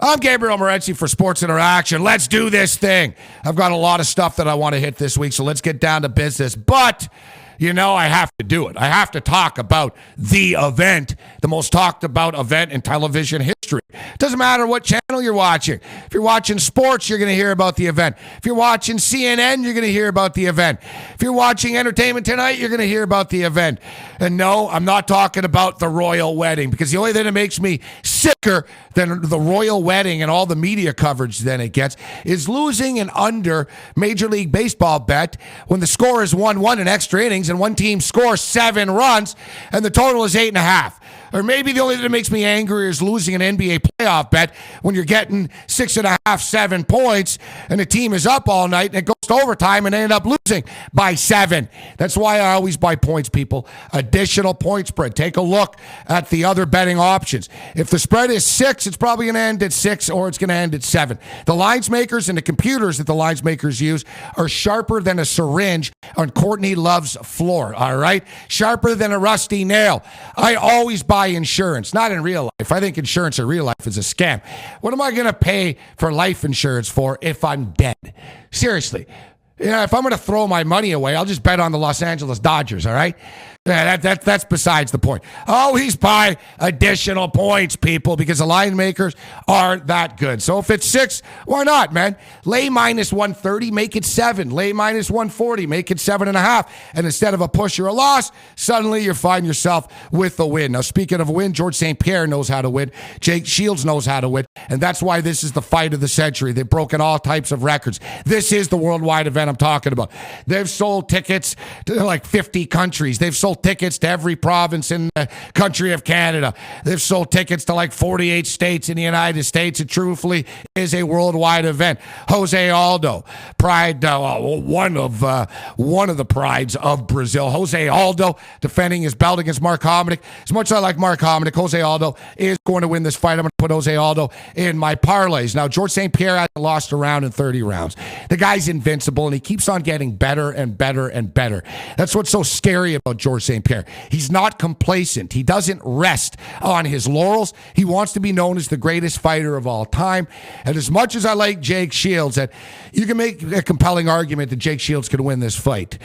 I'm Gabriel Morency for Sports Interaction. Let's do this thing. I've got a lot of stuff that I want to hit this week, so let's get down to business. But, you know, I have to do it. I have to talk about the event, the most talked about event in television history. It doesn't matter what channel you're watching. If you're watching sports, you're going to hear about the event. If you're watching CNN, you're going to hear about the event. If you're watching Entertainment Tonight, you're going to hear about the event. And no, I'm not talking about the royal wedding, because the only thing that makes me sicker than the royal wedding and all the media coverage then it gets is losing an under Major League Baseball bet when the score is 1-1 in extra innings and one team scores 7 runs and the total is 8.5. Or maybe the only thing that makes me angry is losing an NBA playoff bet when you're getting 6.5, 7 points and the team is up all night and it goes to overtime and they end up losing by 7. That's why I always buy points, people. Additional point spread. Take a look at the other betting options. If the spread is 6, it's probably going to end at 6 or it's going to end at 7. The lines makers and the computers that the lines makers use are sharper than a syringe on Courtney Love's floor, all right? Sharper than a rusty nail. I always buy insurance, not in real life. I think insurance in real life is a scam. What am I going to pay for life insurance for if I'm dead? Seriously. You know, if I'm going to throw my money away, I'll just bet on the Los Angeles Dodgers, all right? Yeah, that's besides the point. Always buy additional points, people, because the line makers aren't that good. So if it's 6, why not, man? Lay minus 130, make it 7. Lay minus 140, make it 7.5. And instead of a push or a loss, suddenly you find yourself with a win. Now, speaking of a win, George St. Pierre knows how to win. Jake Shields knows how to win. And that's why this is the fight of the century. They've broken all types of records. This is the worldwide event I'm talking about. They've sold tickets to like 50 countries. They've sold tickets to every province in the country of Canada. They've sold tickets to like 48 states in the United States. It truthfully is a worldwide event. Jose Aldo, one of the prides of Brazil. Jose Aldo defending his belt against Mark Hominick. As much as I like Mark Hominick, Jose Aldo is going to win this fight. I'm going to put Jose Aldo in my parlays. Now, George St. Pierre hasn't lost a round in 30 rounds. The guy's invincible, and he keeps on getting better and better and better. That's what's so scary about George St. Pierre. He's not complacent. He doesn't rest on his laurels. He wants to be known as the greatest fighter of all time. And as much as I like Jake Shields, that you can make a compelling argument that Jake Shields can win this fight.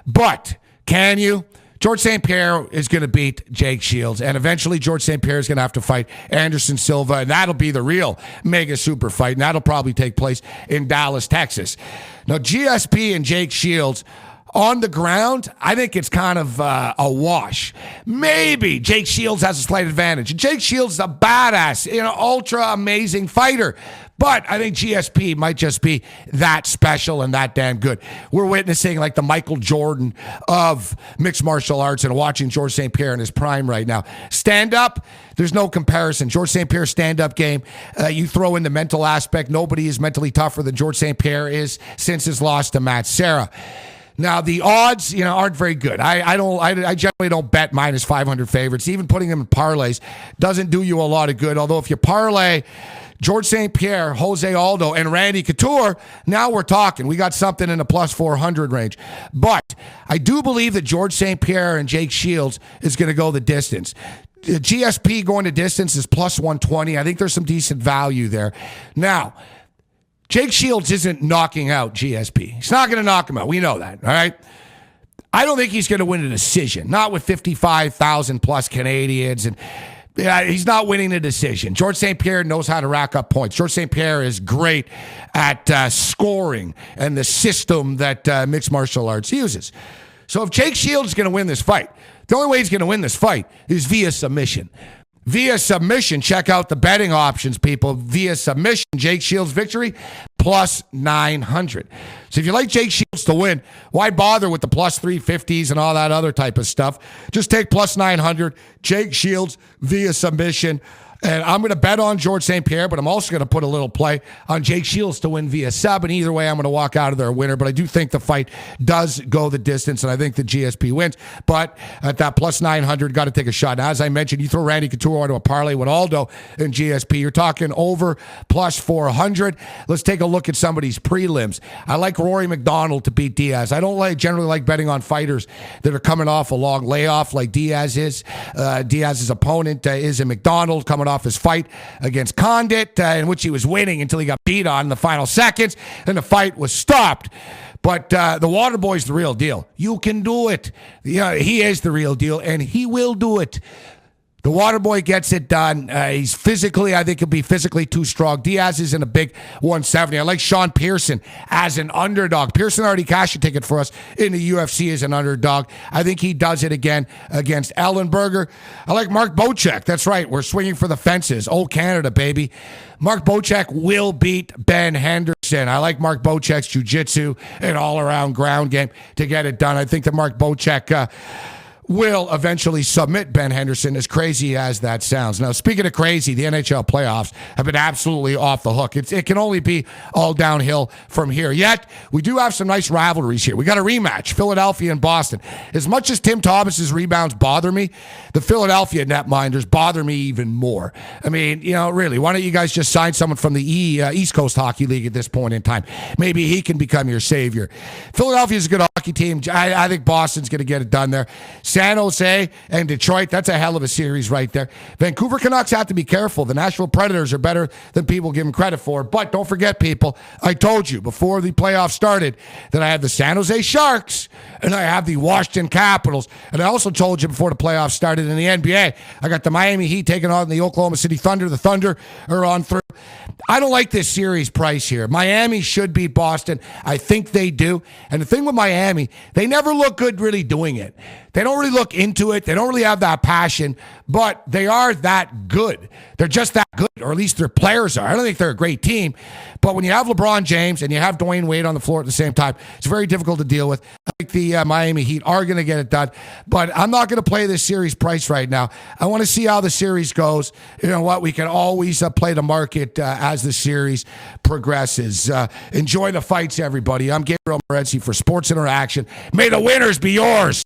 But can you? George St. Pierre is going to beat Jake Shields, and eventually George St. Pierre is going to have to fight Anderson Silva, and that'll be the real mega super fight, and that'll probably take place in Dallas, Texas. Now, GSP and Jake Shields, on the ground, I think it's kind of a wash. Maybe Jake Shields has a slight advantage. Jake Shields is a badass, ultra amazing fighter. But I think GSP might just be that special and that damn good. We're witnessing like the Michael Jordan of mixed martial arts and watching George St. Pierre in his prime right now. Stand up, there's no comparison. George St. Pierre's stand-up game, you throw in the mental aspect. Nobody is mentally tougher than George St. Pierre is since his loss to Matt Serra. Now, the odds, aren't very good. I generally don't bet minus 500 favorites. Even putting them in parlays doesn't do you a lot of good. Although if you parlay George St. Pierre, Jose Aldo, and Randy Couture, now we're talking. We got something in the plus 400 range. But I do believe that George St. Pierre and Jake Shields is going to go the distance. GSP going the distance is plus 120. I think there's some decent value there. Now, Jake Shields isn't knocking out GSP. He's not going to knock him out. We know that, all right? I don't think he's going to win a decision, not with 55,000 plus Canadians. And he's not winning a decision. George St. Pierre knows how to rack up points. George St. Pierre is great at scoring and the system that mixed martial arts uses. So if Jake Shields is going to win this fight, the only way he's going to win this fight is via submission. Via submission, check out the betting options, people. Via submission, Jake Shields' victory, plus 900. So if you like Jake Shields to win, why bother with the plus 350s and all that other type of stuff? Just take plus 900, Jake Shields via submission. And I'm going to bet on George St. Pierre, but I'm also going to put a little play on Jake Shields to win via sub. And either way, I'm going to walk out of there a winner. But I do think the fight does go the distance, and I think the GSP wins. But at that plus 900, got to take a shot. Now, as I mentioned, you throw Randy Couture into a parlay with Aldo and GSP. You're talking over plus 400. Let's take a look at somebody's prelims. I like Rory McDonald to beat Diaz. I don't generally like betting on fighters that are coming off a long layoff like Diaz is. Diaz's opponent is a McDonald coming off off his fight against Condit, in which he was winning until he got beat on in the final seconds, and the fight was stopped. But the Water Boy's the real deal. You can do it. He is the real deal, and he will do it. The Water Boy gets it done. He's physically, I think he'll be physically too strong. Diaz is in a big 170. I like Sean Pearson as an underdog. Pearson already cashed a ticket for us in the UFC as an underdog. I think he does it again against Ellenberger. I like Mark Bocek. That's right. We're swinging for the fences. Old Canada, baby. Mark Bocek will beat Ben Henderson. I like Mark Bocek's jiu-jitsu and all-around ground game to get it done. I think that Mark Bocek will eventually submit Ben Henderson, as crazy as that sounds. Now, speaking of crazy, the NHL playoffs have been absolutely off the hook. It can only be all downhill from here. Yet, we do have some nice rivalries here. We got a rematch, Philadelphia and Boston. As much as Tim Thomas's rebounds bother me, the Philadelphia netminders bother me even more. I mean, really, why don't you guys just sign someone from the East Coast Hockey League at this point in time? Maybe he can become your savior. Philadelphia's a good hockey team. I think Boston's going to get it done there. San Jose and Detroit, that's a hell of a series right there. Vancouver Canucks have to be careful. The Nashville Predators are better than people give them credit for. But don't forget, people, I told you before the playoffs started that I have the San Jose Sharks and I have the Washington Capitals. And I also told you before the playoffs started in the NBA, I got the Miami Heat taking on the Oklahoma City Thunder. The Thunder are on through. I don't like this series price here. Miami should beat Boston. I think they do. And the thing with Miami, they never look good really doing it. They don't really look into it. They don't really have that passion, but they are that good. They're just that good, or at least their players are. I don't think they're a great team, but when you have LeBron James and you have Dwayne Wade on the floor at the same time, it's very difficult to deal with. I think the Miami Heat are going to get it done, but I'm not going to play this series price right now. I want to see how the series goes. You know what? We can always play the market as the series progresses. Enjoy the fights, everybody. I'm Gabriel Morency for Sports Interaction. May the winners be yours.